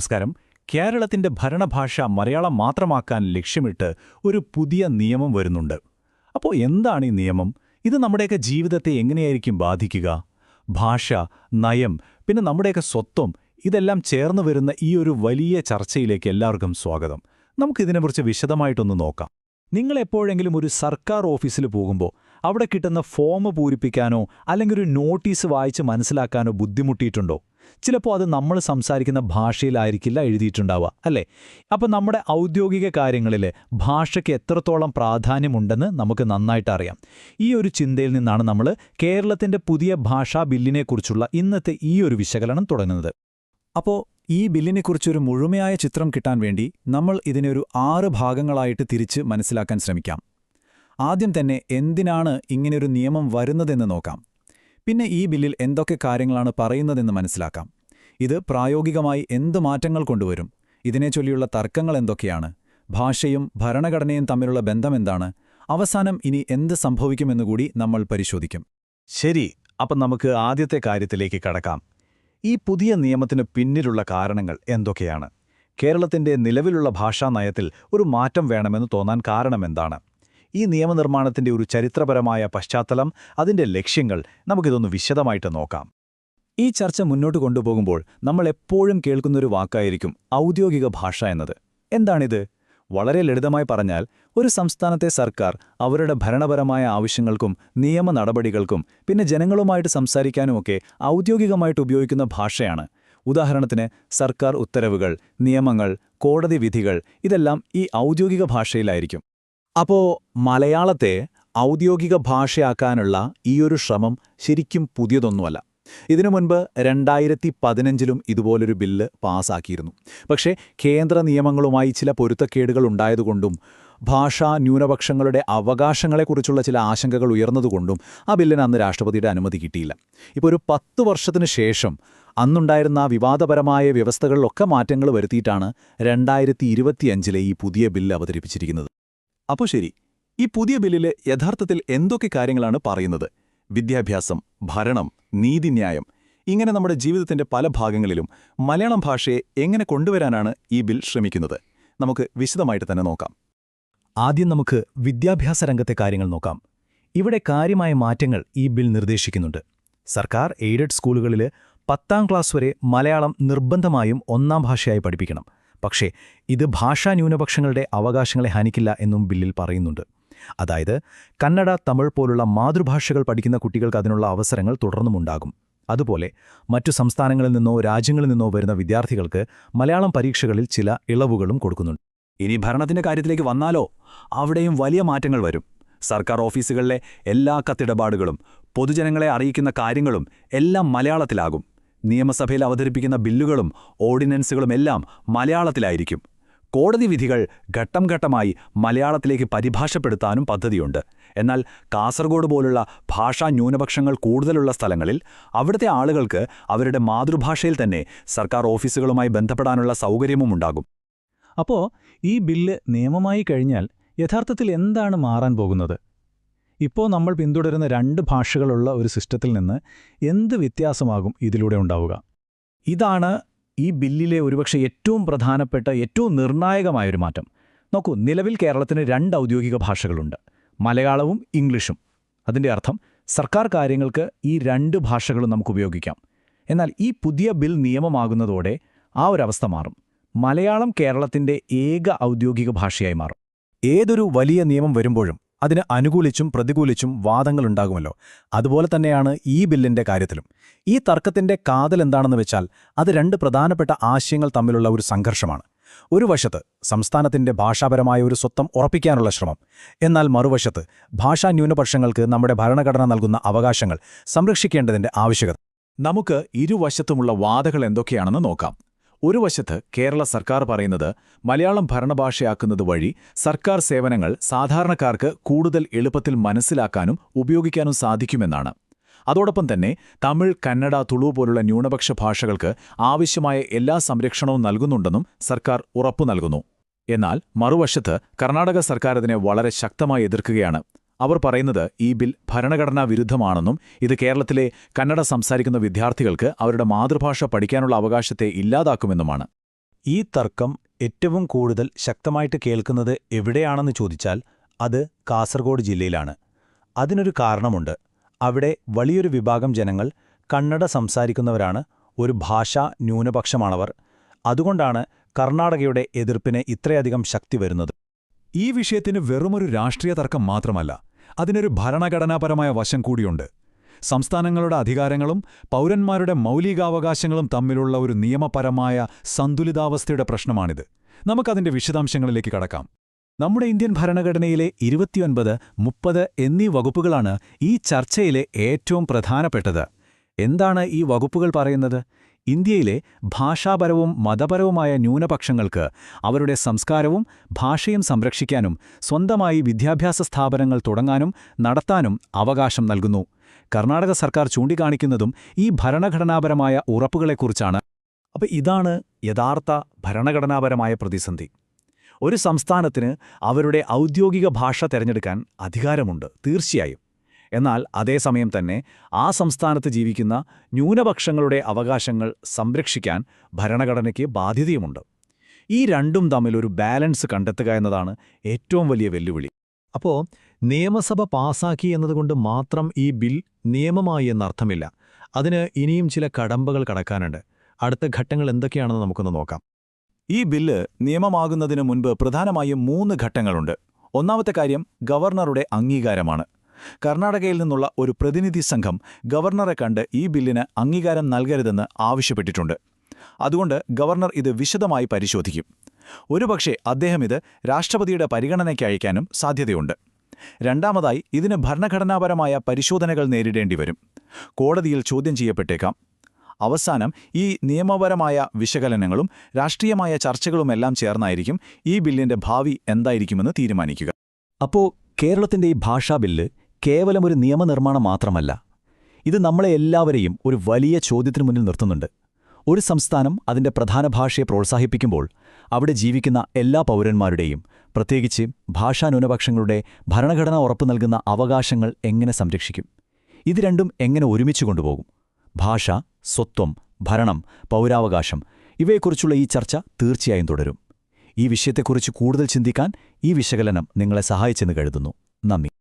നമസ്കാരം. കേരളത്തിന്റെ ഭരണഭാഷ മലയാളം മാത്രമാക്കാൻ ലക്ഷ്യമിട്ട് ഒരു പുതിയ നിയമം വരുന്നുണ്ട്. അപ്പോൾ എന്താണ് ഈ നിയമം? ഇത് നമ്മുടെയൊക്കെ ജീവിതത്തെ എങ്ങനെയായിരിക്കും ബാധിക്കുക? ഭാഷ, നയം, പിന്നെ നമ്മുടെയൊക്കെ സ്വത്വം ഇതെല്ലാം ചേർന്ന് വരുന്ന ഈ ഒരു വലിയ ചർച്ചയിലേക്ക് എല്ലാവർക്കും സ്വാഗതം. നമുക്കിതിനെക്കുറിച്ച് വിശദമായിട്ടൊന്ന് നോക്കാം. നിങ്ങൾ എപ്പോഴെങ്കിലും ഒരു സർക്കാർ ഓഫീസിൽ പോകുമ്പോൾ അവിടെ കിട്ടുന്ന ഫോം പൂരിപ്പിക്കാനോ അല്ലെങ്കിൽ ഒരു നോട്ടീസ് വായിച്ച് മനസ്സിലാക്കാനോ ബുദ്ധിമുട്ടിയിട്ടുണ്ടോ? ചിലപ്പോൾ അത് നമ്മൾ സംസാരിക്കുന്ന ഭാഷയിലായിരിക്കില്ല എഴുതിയിട്ടുണ്ടാവുക, അല്ലേ? അപ്പോൾ നമ്മുടെ ഔദ്യോഗിക കാര്യങ്ങളിൽ ഭാഷയ്ക്ക് എത്രത്തോളം പ്രാധാന്യമുണ്ടെന്ന് നമുക്ക് നന്നായിട്ട് അറിയാം. ഈ ഒരു ചിന്തയിൽ നിന്നാണ് നമ്മൾ കേരളത്തിൻ്റെ പുതിയ ഭാഷാ ബില്ലിനെക്കുറിച്ചുള്ള ഇന്നത്തെ ഈ ഒരു വിശകലനം തുടങ്ങുന്നത്. അപ്പോൾ ഈ ബില്ലിനെക്കുറിച്ചൊരു മുഴുമയായ ചിത്രം കിട്ടാൻ വേണ്ടി നമ്മൾ ഇതിനെ ഒരു 6 ഭാഗങ്ങളായിട്ട് തിരിച്ച് മനസ്സിലാക്കാൻ ശ്രമിക്കാം. ആദ്യം തന്നെ എന്തിനാണ് ഇങ്ങനെയൊരു നിയമം വരുന്നതെന്ന് നോക്കാം. പിന്നെ ഈ ബില്ലിൽ എന്തൊക്കെ കാര്യങ്ങളാണ് പറയുന്നതെന്ന് മനസ്സിലാക്കാം. ഇത് പ്രായോഗികമായി എന്ത് മാറ്റങ്ങൾ കൊണ്ടുവരും? ഇതിനെ ചൊല്ലിയുള്ള തർക്കങ്ങൾ എന്തൊക്കെയാണ്? ഭാഷയും ഭരണഘടനയും തമ്മിലുള്ള ബന്ധമെന്താണ്? അവസാനം ഇനി എന്ത് സംഭവിക്കുമെന്നുകൂടി നമ്മൾ പരിശോധിക്കും. ശരി, അപ്പം നമുക്ക് ആദ്യത്തെ കാര്യത്തിലേക്ക് കടക്കാം. ഈ പുതിയ നിയമത്തിന് പിന്നിലുള്ള കാരണങ്ങൾ എന്തൊക്കെയാണ്? കേരളത്തിന്റെ നിലവിലുള്ള ഭാഷാ നയത്തിൽ ഒരു മാറ്റം വേണമെന്ന് തോന്നാൻ കാരണമെന്താണ്? ഈ നിയമനിർമ്മാണത്തിന്റെ ഒരു ചരിത്രപരമായ പശ്ചാത്തലം, അതിന്റെ ലക്ഷ്യങ്ങൾ നമുക്കിതൊന്ന് വിശദമായിട്ട് നോക്കാം. ഈ ചർച്ച മുന്നോട്ട് കൊണ്ടുപോകുമ്പോൾ നമ്മൾ എപ്പോഴും കേൾക്കുന്നൊരു വാക്കായിരിക്കും ഔദ്യോഗിക ഭാഷ എന്നത്. എന്താണിത്? വളരെ ലളിതമായി പറഞ്ഞാൽ, ഒരു സംസ്ഥാനത്തെ സർക്കാർ അവരുടെ ഭരണപരമായ ആവശ്യങ്ങൾക്കും നിയമ നടപടികൾക്കും പിന്നെ ജനങ്ങളുമായിട്ട് സംസാരിക്കാനുമൊക്കെ ഔദ്യോഗികമായിട്ട് ഉപയോഗിക്കുന്ന ഭാഷയാണ്. ഉദാഹരണത്തിന് സർക്കാർ ഉത്തരവുകൾ, നിയമങ്ങൾ, കോടതി വിധികൾ ഇതെല്ലാം ഈ ഔദ്യോഗിക ഭാഷയിലായിരിക്കും. അപ്പോൾ മലയാളത്തെ ഔദ്യോഗിക ഭാഷയാക്കാനുള്ള ഈയൊരു ശ്രമം ശരിക്കും പുതിയതൊന്നുമല്ല. ഇതിനു മുൻപ് 2015 ഇതുപോലൊരു ബില്ല് പാസാക്കിയിരുന്നു. പക്ഷേ കേന്ദ്ര നിയമങ്ങളുമായി ചില പൊരുത്തക്കേടുകൾ ഉണ്ടായതുകൊണ്ടും ഭാഷാ ന്യൂനപക്ഷങ്ങളുടെ അവകാശങ്ങളെക്കുറിച്ചുള്ള ചില ആശങ്കകൾ ഉയർന്നതുകൊണ്ടും ആ ബില്ലിന് അന്ന് രാഷ്ട്രപതിയുടെ അനുമതി കിട്ടിയില്ല. ഇപ്പോൾ ഒരു 10 വർഷത്തിനു ശേഷം അന്നുണ്ടായിരുന്ന വിവാദപരമായ വ്യവസ്ഥകളിലൊക്കെ മാറ്റങ്ങൾ വരുത്തിയിട്ടാണ് 2025 ഈ പുതിയ ബില്ല് അവതരിപ്പിച്ചിരിക്കുന്നത്. അപ്പോൾ ശരി, ഈ പുതിയ ബില്ലിൽ യഥാർത്ഥത്തിൽ എന്തൊക്കെ കാര്യങ്ങളാണ് പറയുന്നത്? വിദ്യാഭ്യാസം, ഭരണം, നീതിന്യായം, ഇങ്ങനെ നമ്മുടെ ജീവിതത്തിന്റെ പല ഭാഗങ്ങളിലും മലയാളം ഭാഷയെ എങ്ങനെ കൊണ്ടുവരാനാണ് ഈ ബിൽ ശ്രമിക്കുന്നത്? നമുക്ക് വിശദമായിട്ട് തന്നെ നോക്കാം. ആദ്യം നമുക്ക് വിദ്യാഭ്യാസ രംഗത്തെ കാര്യങ്ങൾ നോക്കാം. ഇവിടെ കാര്യമായ മാറ്റങ്ങൾ ഈ ബിൽ നിർദ്ദേശിക്കുന്നുണ്ട്. സർക്കാർ എയ്ഡഡ് സ്കൂളുകളിൽ 10ാം ക്ലാസ് വരെ മലയാളം നിർബന്ധമായും 1ാം ഭാഷയായി പഠിപ്പിക്കണം. പക്ഷേ ഇത് ഭാഷാ ന്യൂനപക്ഷങ്ങളുടെ അവകാശങ്ങളെ ഹനിക്കില്ല എന്നും ബില്ലിൽ പറയുന്നുണ്ട്. അതായത് കന്നഡ, തമിഴ് പോലുള്ള മാതൃഭാഷകൾ പഠിക്കുന്ന കുട്ടികൾക്ക് അതിനുള്ള അവസരങ്ങൾ തുടർന്നുമുണ്ടാകും. അതുപോലെ മറ്റു സംസ്ഥാനങ്ങളിൽ നിന്നോ രാജ്യങ്ങളിൽ നിന്നോ വരുന്ന വിദ്യാർത്ഥികൾക്ക് മലയാളം പരീക്ഷകളിൽ ചില ഇളവുകളും കൊടുക്കുന്നുണ്ട്. ഇനി ഭരണത്തിന്റെ കാര്യത്തിലേക്ക് വന്നാലോ, അവിടെയും വലിയ മാറ്റങ്ങൾ വരും. സർക്കാർ ഓഫീസുകളിലെ എല്ലാ കത്തിടപാടുകളും പൊതുജനങ്ങളെ അറിയിക്കുന്ന കാര്യങ്ങളും എല്ലാം മലയാളത്തിലാകും. നിയമസഭയിൽ അവതരിപ്പിക്കുന്ന ബില്ലുകളും ഓർഡിനൻസുകളും എല്ലാം മലയാളത്തിലായിരിക്കും. കോടതി വിധികൾ ഘട്ടം ഘട്ടമായി മലയാളത്തിലേക്ക് പരിഭാഷപ്പെടുത്താനും പദ്ധതിയുണ്ട്. എന്നാൽ കാസർഗോഡ് പോലുള്ള ഭാഷാ ന്യൂനപക്ഷങ്ങൾ കൂടുതലുള്ള സ്ഥലങ്ങളിൽ അവിടുത്തെ ആളുകൾക്ക് അവരുടെ മാതൃഭാഷയിൽ തന്നെ സർക്കാർ ഓഫീസുകളുമായി ബന്ധപ്പെടാനുള്ള സൗകര്യവുമുണ്ടാകും. അപ്പോൾ ഈ ബില്ല് നിയമമായി കഴിഞ്ഞാൽ യഥാർത്ഥത്തിൽ എന്താണ് മാറാൻ പോകുന്നത്? ഇപ്പോൾ നമ്മൾ പിന്തുടരുന്ന 2 ഭാഷകളുള്ള ഒരു സിസ്റ്റത്തിൽ നിന്ന് എന്ത് വ്യത്യാസമാകും ഇതിലൂടെ ഉണ്ടാവുക? ഇതാണ് ഈ ബില്ലിലെ ഒരുപക്ഷെ ഏറ്റവും പ്രധാനപ്പെട്ട, ഏറ്റവും നിർണായകമായൊരു മാറ്റം. നോക്കൂ, നിലവിൽ കേരളത്തിന് 2 ഔദ്യോഗിക ഭാഷകളുണ്ട്, മലയാളവും ഇംഗ്ലീഷും. അതിൻ്റെ അർത്ഥം സർക്കാർ കാര്യങ്ങൾക്ക് ഈ 2 ഭാഷകളും നമുക്ക് ഉപയോഗിക്കാം. എന്നാൽ ഈ പുതിയ ബിൽ നിയമമാകുന്നതോടെ ആ ഒരവസ്ഥ മാറും. മലയാളം കേരളത്തിൻ്റെ ഏക ഔദ്യോഗിക ഭാഷയായി മാറും. ഏതൊരു വലിയ നിയമം വരുമ്പോഴും അതിന് അനുകൂലിച്ചും പ്രതികൂലിച്ചും വാദങ്ങളുണ്ടാകുമല്ലോ. അതുപോലെ തന്നെയാണ് ഈ ബില്ലിന്റെ കാര്യത്തിലും. ഈ തർക്കത്തിന്റെ കാതൽ എന്താണെന്ന് വെച്ചാൽ അത് 2 പ്രധാനപ്പെട്ട ആശയങ്ങൾ തമ്മിലുള്ള ഒരു സംഘർഷമാണ്. ഒരു വശത്ത് സംസ്ഥാനത്തിന്റെ ഭാഷാപരമായ ഒരു സ്വത്വം ഉറപ്പിക്കാനുള്ള ശ്രമം, എന്നാൽ മറുവശത്ത് ഭാഷാ ന്യൂനപക്ഷങ്ങൾക്ക് നമ്മുടെ ഭരണഘടന നൽകുന്ന അവകാശങ്ങൾ സംരക്ഷിക്കേണ്ടതിന്റെ ആവശ്യകത. നമുക്ക് ഇരുവശത്തുമുള്ള വാദങ്ങൾ എന്തൊക്കെയാണെന്ന് നോക്കാം. ഒരു വശത്ത് കേരള സർക്കാർ പറയുന്നത് മലയാളം ഭരണഭാഷയാക്കുന്നത് വഴി സർക്കാർ സേവനങ്ങൾ സാധാരണക്കാർക്ക് കൂടുതൽ എളുപ്പത്തിൽ മനസ്സിലാക്കാനും ഉപയോഗിക്കാനും സാധിക്കുമെന്നാണ്. അതോടൊപ്പം തന്നെ തമിഴ്, കന്നഡ, തുളു പോലുള്ള ന്യൂനപക്ഷ ഭാഷകൾക്ക് ആവശ്യമായ എല്ലാ സംരക്ഷണവും നൽകുന്നുണ്ടെന്നും സർക്കാർ ഉറപ്പു നൽകുന്നു. എന്നാൽ മറുവശത്ത് കർണാടക സർക്കാർ ഇതിനെ വളരെ ശക്തമായി എതിർക്കുകയാണ്. അവർ പറയുന്നത് ഈ ബിൽ ഭരണഘടനാ വിരുദ്ധമാണെന്നും ഇത് കേരളത്തിലെ കന്നഡ സംസാരിക്കുന്ന വിദ്യാർത്ഥികൾക്ക് അവരുടെ മാതൃഭാഷ പഠിക്കാനുള്ള അവകാശത്തെ ഇല്ലാതാക്കുമെന്നുമാണ്. ഈ തർക്കം ഏറ്റവും കൂടുതൽ ശക്തമായിട്ട് കേൾക്കുന്നത് എവിടെയാണെന്ന് ചോദിച്ചാൽ അത് കാസർഗോഡ് ജില്ലയിലാണ്. അതിനൊരു കാരണമുണ്ട്. അവിടെ വലിയൊരു വിഭാഗം ജനങ്ങൾ കന്നഡ സംസാരിക്കുന്നവരാണ്, ഒരു ഭാഷാ ന്യൂനപക്ഷമാണവർ. അതുകൊണ്ടാണ് കർണാടകയുടെ എതിർപ്പിന് ഇത്രയധികം ശക്തി വരുന്നത്. ഈ വിഷയത്തിന് വെറുമൊരു രാഷ്ട്രീയ തർക്കം മാത്രമല്ല, അതിനൊരു ഭരണഘടനാപരമായ വശം കൂടിയുണ്ട്. സംസ്ഥാനങ്ങളുടെ അധികാരങ്ങളും പൗരന്മാരുടെ മൗലികാവകാശങ്ങളും തമ്മിലുള്ള ഒരു നിയമപരമായ സന്തുലിതാവസ്ഥയുടെ പ്രശ്നമാണിത്. നമുക്കതിന്റെ വിശദാംശങ്ങളിലേക്ക് കടക്കാം. നമ്മുടെ ഇന്ത്യൻ ഭരണഘടനയിലെ 29, 30 എന്നീ വകുപ്പുകളാണ് ഈ ചർച്ചയിലെ ഏറ്റവും പ്രധാനപ്പെട്ടത്. എന്താണ് ഈ വകുപ്പുകൾ പറയുന്നത്? ഇന്ത്യയിലെ ഭാഷാപരവും മതപരവുമായ ന്യൂനപക്ഷങ്ങൾക്ക് അവരുടെ സംസ്കാരവും ഭാഷയും സംരക്ഷിക്കാനും സ്വന്തമായി വിദ്യാഭ്യാസ സ്ഥാപനങ്ങൾ തുടങ്ങാനും നടത്താനും അവകാശം നൽകുന്നു. കർണാടക സർക്കാർ ചൂണ്ടിക്കാണിക്കുന്നതും ഈ ഭരണഘടനാപരമായ ഉറപ്പുകളെക്കുറിച്ചാണ്. അപ്പോൾ ഇതാണ് യഥാർത്ഥ ഭരണഘടനാപരമായ പ്രതിസന്ധി. ഒരു സംസ്ഥാനത്തിന് അവരുടെ ഔദ്യോഗിക ഭാഷ തിരഞ്ഞെടുക്കാൻ അധികാരമുണ്ട്, തീർച്ചയായും. എന്നാൽ അതേസമയം തന്നെ ആ സംസ്ഥാനത്ത് ജീവിക്കുന്ന ന്യൂനപക്ഷങ്ങളുടെ അവകാശങ്ങൾ സംരക്ഷിക്കാൻ ഭരണഘടനയ്ക്ക് ബാധ്യതയുമുണ്ട്. ഈ രണ്ടും തമ്മിലൊരു ബാലൻസ് കണ്ടെത്തുക എന്നതാണ് ഏറ്റവും വലിയ വെല്ലുവിളി. അപ്പോൾ നിയമസഭ പാസാക്കി എന്നതുകൊണ്ട് മാത്രം ഈ ബിൽ നിയമമായി എന്നർത്ഥമില്ല. അതിന് ഇനിയും ചില കടമ്പകൾ കടക്കാനുണ്ട്. അടുത്ത ഘട്ടങ്ങൾ എന്തൊക്കെയാണെന്ന് നമുക്കൊന്ന് നോക്കാം. ഈ ബില്ല് നിയമമാകുന്നതിന് മുൻപ് പ്രധാനമായും 3 ഘട്ടങ്ങളുണ്ട്. ഒന്നാമത്തെ കാര്യം ഗവർണറുടെ അംഗീകാരമാണ്. കർണാടകയിൽ നിന്നുള്ള ഒരു പ്രതിനിധി സംഘം ഗവർണറെ കണ്ട് ഈ ബില്ലിന് അംഗീകാരം നൽകരുതെന്ന് ആവശ്യപ്പെട്ടിട്ടുണ്ട്. അതുകൊണ്ട് ഗവർണർ ഇത് വിശദമായി പരിശോധിക്കും. ഒരുപക്ഷെ അദ്ദേഹം ഇത് രാഷ്ട്രപതിയുടെ പരിഗണനയ്ക്ക് അയക്കാനും സാധ്യതയുണ്ട്. രണ്ടാമതായി, ഇതിന് ഭരണഘടനാപരമായ പരിശോധനകൾ നേരിടേണ്ടിവരും. കോടതിയിൽ ചോദ്യം ചെയ്യപ്പെട്ടേക്കാം. അവസാനം ഈ നിയമപരമായ വിശകലനങ്ങളും രാഷ്ട്രീയമായ ചർച്ചകളുമെല്ലാം ചേർന്നായിരിക്കും ഈ ബില്ലിന്റെ ഭാവി എന്തായിരിക്കുമെന്ന് തീരുമാനിക്കുക. അപ്പോൾ കേരളത്തിന്റെ ഈ ഭാഷാ ബില്ല് കേവലം ഒരു നിയമനിർമ്മാണം മാത്രമല്ല. ഇത് നമ്മളെ എല്ലാവരെയും ഒരു വലിയ ചോദ്യത്തിനു മുന്നിൽ നിർത്തുന്നുണ്ട്. ഒരു സംസ്ഥാനം അതിന്റെ പ്രധാന ഭാഷയെ പ്രോത്സാഹിപ്പിക്കുമ്പോൾ അവിടെ ജീവിക്കുന്ന എല്ലാ പൗരന്മാരുടെയും, പ്രത്യേകിച്ച് ഭാഷാ ന്യൂനപക്ഷങ്ങളുടെ ഭരണഘടന ഉറപ്പു നൽകുന്ന അവകാശങ്ങൾ എങ്ങനെ സംരക്ഷിക്കും? ഇത് രണ്ടും എങ്ങനെ ഒരുമിച്ച് കൊണ്ടുപോകും? ഭാഷ, സ്വത്വം, ഭരണം, പൗരാവകാശം ഇവയെക്കുറിച്ചുള്ള ഈ ചർച്ച തീർച്ചയായും തുടരും. ഈ വിഷയത്തെക്കുറിച്ച് കൂടുതൽ ചിന്തിക്കാൻ ഈ വിശകലനം നിങ്ങളെ സഹായിച്ചെന്ന് കരുതുന്നു. നന്ദി.